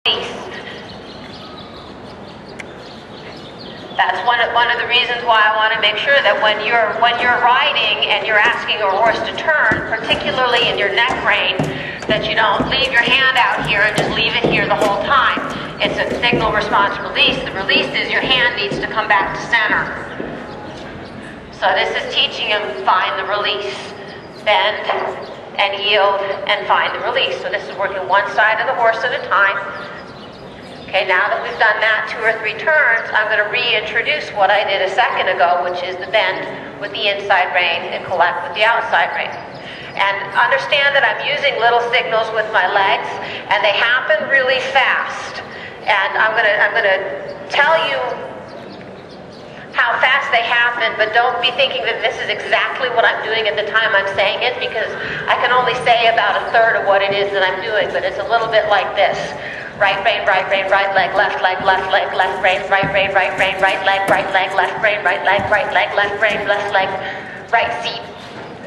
That's one of the reasons why I want to make sure that when you're riding and you're asking a horse to turn, particularly in your neck rein, that you don't leave your hand out here and just leave it here the whole time. It's a signal response release. The release is your hand needs to come back to center. So this is teaching him find the release, bend and yield and find the release. So this is working one side of the horse at a time. Okay, now that we've done that 2 or 3 turns, I'm going to reintroduce what I did a second ago, which is the bend with the inside rein and collect with the outside rein. And understand that I'm using little signals with my legs, and they happen really fast. And I'm going to tell you how fast they happen, but don't be thinking that this is exactly what I'm doing at the time I'm saying it, because I can only say about 1/3 of what it is that I'm doing, but it's a little bit like this. Right rein, right leg, left leg, left leg, left rein, right leg, right leg, left rein, right leg, left rein, left leg, right seat.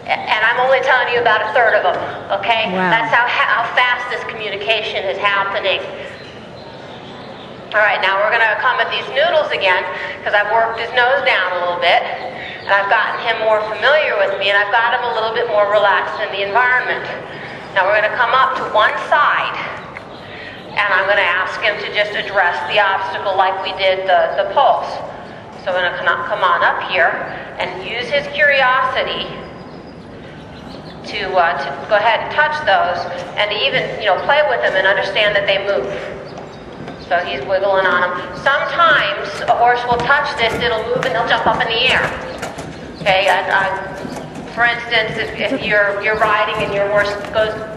And I'm only telling you about 1/3 of them, okay? Wow. That's how fast this communication is happening. All right, now we're going to come at these noodles again, because I've worked his nose down a little bit, and I've gotten him more familiar with me, and I've got him a little bit more relaxed in the environment. Now we're going to come up to one side, and I'm going to ask him to just address the obstacle like we did the pulse. So I'm going to come on up here and use his curiosity to go ahead and touch those, and to even play with them and understand that they move. So he's wiggling on them. Sometimes a horse will touch this, it'll move, and they'll jump up in the air. Okay, for instance, if you're riding and your horse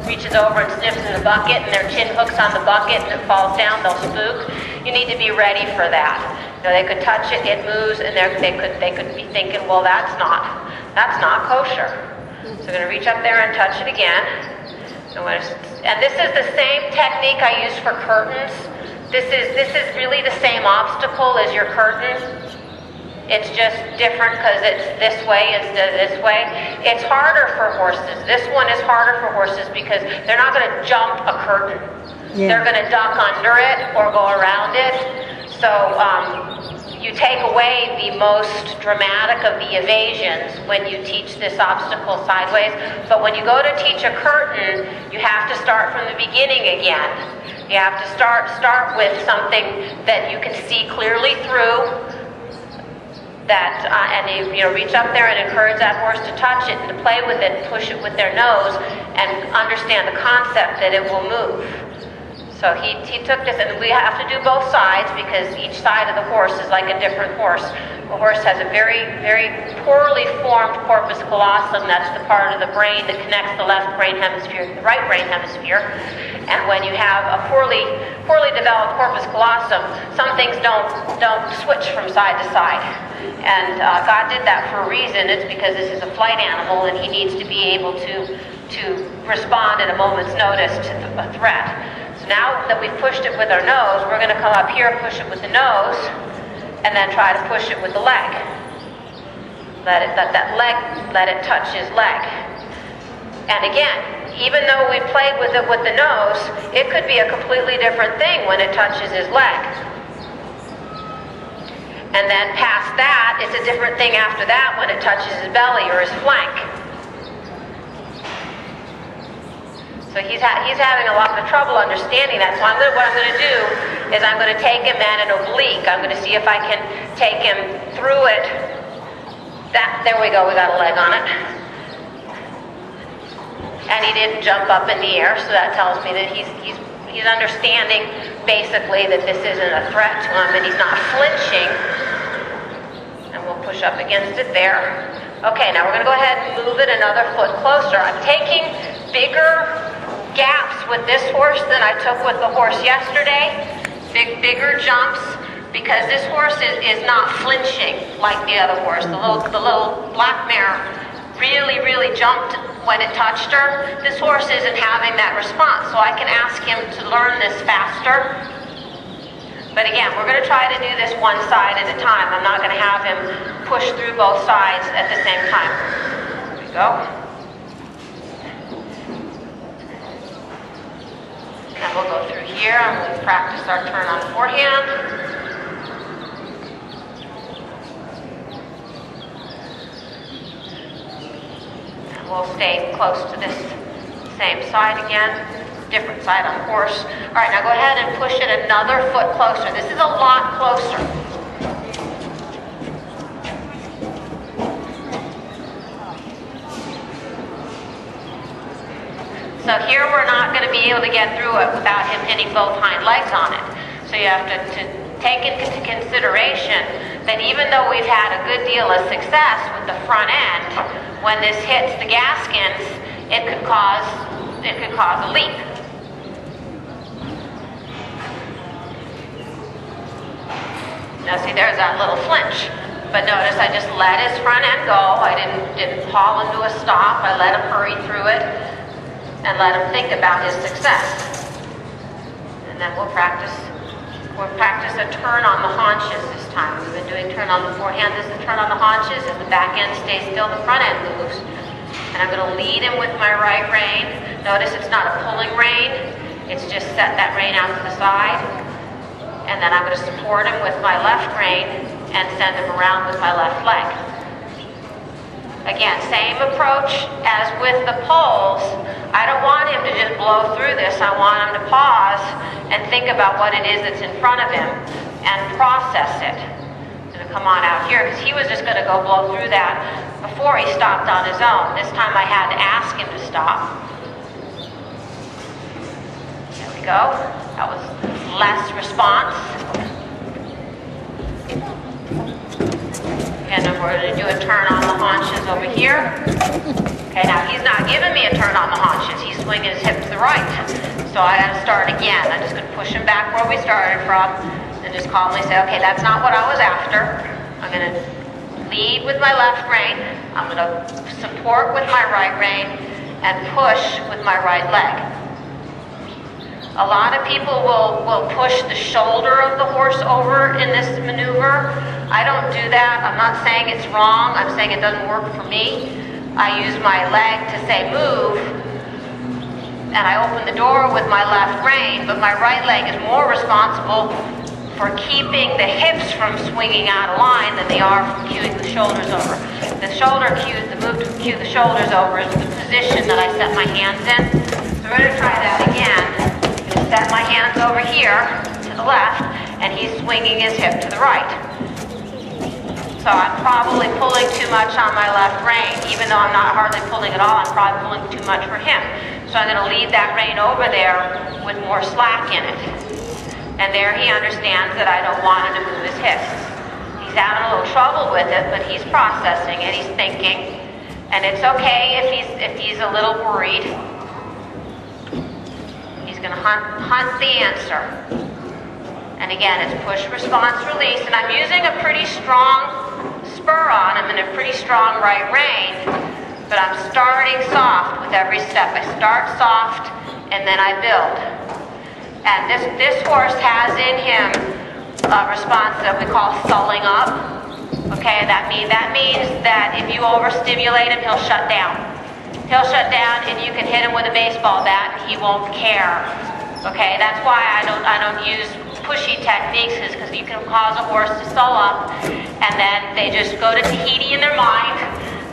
reaches over and sniffs in the bucket, and their chin hooks on the bucket and it falls down, they'll spook. You need to be ready for that. They could touch it, it moves, and they could be thinking, well, that's not kosher. So I'm going to reach up there and touch it again. And this is the same technique I use for curtains. This is really the same obstacle as your curtain. It's just different because it's this way instead of this way. It's harder for horses. This one is harder for horses because they're not going to jump a curtain. Yeah. They're going to duck under it or go around it. So you take away the most dramatic of the evasions when you teach this obstacle sideways. But when you go to teach a curtain, you have to start from the beginning again. You have to start with something that you can see clearly through, and you reach up there and encourage that horse to touch it and to play with it and push it with their nose and understand the concept that it will move. So he took this, and we have to do both sides because each side of the horse is like a different horse. A horse has a very, very poorly formed corpus callosum. That's the part of the brain that connects the left brain hemisphere to the right brain hemisphere. And when you have a poorly developed corpus callosum, some things don't switch from side to side. And God did that for a reason. It's because this is a flight animal, and he needs to be able to respond at a moment's notice to a threat. So now that we've pushed it with our nose, we're going to come up here, push it with the nose, and then try to push it with the leg. Let it touch his leg. And again, even though we played with it with the nose, it could be a completely different thing when it touches his leg. And then past that, it's a different thing after that when it touches his belly or his flank. So he's having a lot of trouble understanding that. So what I'm going to do is I'm going to take him at an oblique. I'm going to see if I can take him through it. There we go, we got a leg on it. And he didn't jump up in the air, so that tells me that he's understanding basically that this isn't a threat to him, and he's not flinching. And we'll push up against it there. Okay, now we're going to go ahead and move it another foot closer. I'm taking bigger gaps with this horse than I took with the horse yesterday. Bigger jumps, because this horse is not flinching like the other horse. The little black mare really jumped when it touched her. This horse isn't having that response, so I can ask him to learn this faster. But again, we're going to try to do this one side at a time. I'm not going to have him push through both sides at the same time. There we go. And we'll go through here. here and we'll practice our turn on forehand. And we'll stay close to this same side again, different side on the horse. All right, now go ahead and push it another foot closer. This is a lot closer. So here we're not going to be able to get through it without him hitting both hind legs on it. So you have to take into consideration that even though we've had a good deal of success with the front end, when this hits the gaskins, it could cause a leak. Now see, there's that little flinch. But notice I just let his front end go. I didn't haul him to a stop. I let him hurry through it and let him think about his success. And then we'll practice a turn on the haunches this time. We've been doing turn on the forehand. This is turn on the haunches. As the back end stays still, the front end moves. And I'm going to lead him with my right rein. Notice it's not a pulling rein. It's just set that rein out to the side. And then I'm going to support him with my left rein and send him around with my left leg. Again, same approach as with the poles. I don't want him to just blow through this. I want him to pause and think about what it is that's in front of him and process it. I'm going to come on out here because he was just going to go blow through that before he stopped on his own. This time I had to ask him to stop. There we go. That was less response. And then we're going to do a turn on the haunches over here. Okay, now he's not giving me a turn on the haunches. He's swinging his hip to the right. So I got to start again. I'm just going to push him back where we started from and just calmly say, okay, that's not what I was after. I'm going to lead with my left rein. I'm going to support with my right rein and push with my right leg. A lot of people will push the shoulder of the horse over in this maneuver. I don't do that. I'm not saying it's wrong. I'm saying it doesn't work for me. I use my leg to say move, and I open the door with my left rein, but my right leg is more responsible for keeping the hips from swinging out of line than they are from cueing the shoulders over. The move to cue the shoulders over is the position that I set my hands in. So we're going to try that again. Set my hands over here to the left, and he's swinging his hip to the right. So I'm probably pulling too much on my left rein. Even though I'm not hardly pulling at all, I'm probably pulling too much for him. So I'm going to lead that rein over there with more slack in it. And there he understands that I don't want him to move his hips. He's having a little trouble with it, but he's processing and he's thinking. And it's okay if he's a little worried. Going to hunt the answer. And again, it's push, response, release. And I'm using a pretty strong spur on him and a pretty strong right rein, but I'm starting soft with every step. I start soft and then I build. And this horse has in him a response that we call sulling up. Okay, that means that if you overstimulate him, he'll shut down. He'll shut down, and you can hit him with a baseball bat, and he won't care. Okay, that's why I don't use pushy techniques, is because you can cause a horse to sull up, and then they just go to Tahiti in their mind.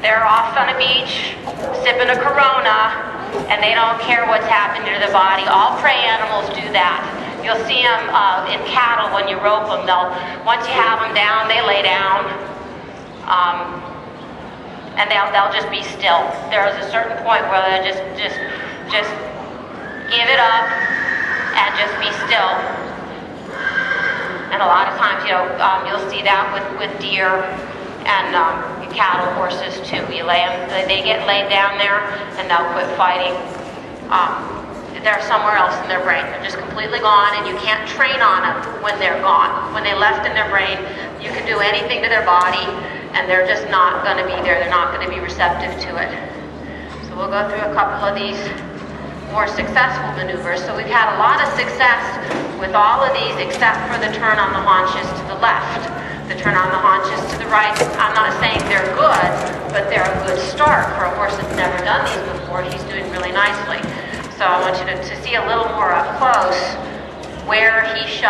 They're off on a beach, sipping a Corona, and they don't care what's happening to their body. All prey animals do that. You'll see them in cattle when you rope them. Once you have them down, they lay down. And they'll just be still. There's a certain point where they just give it up and just be still. And a lot of times, you'll see that with deer and cattle, horses too. You lay them, they get laid down there, and they'll quit fighting. They're somewhere else in their brain. They're just completely gone, and you can't train on them when they're gone. When they left in their brain, you can do anything to their body, and they're just not going to be there. They're not going to be receptive to it. So we'll go through a couple of these more successful maneuvers. So we've had a lot of success with all of these except for the turn on the haunches to the left. The turn on the haunches to the right, I'm not saying they're good, but they're a good start for a horse that's never done these before. He's doing really nicely. So I want you to see a little more up close where he shot.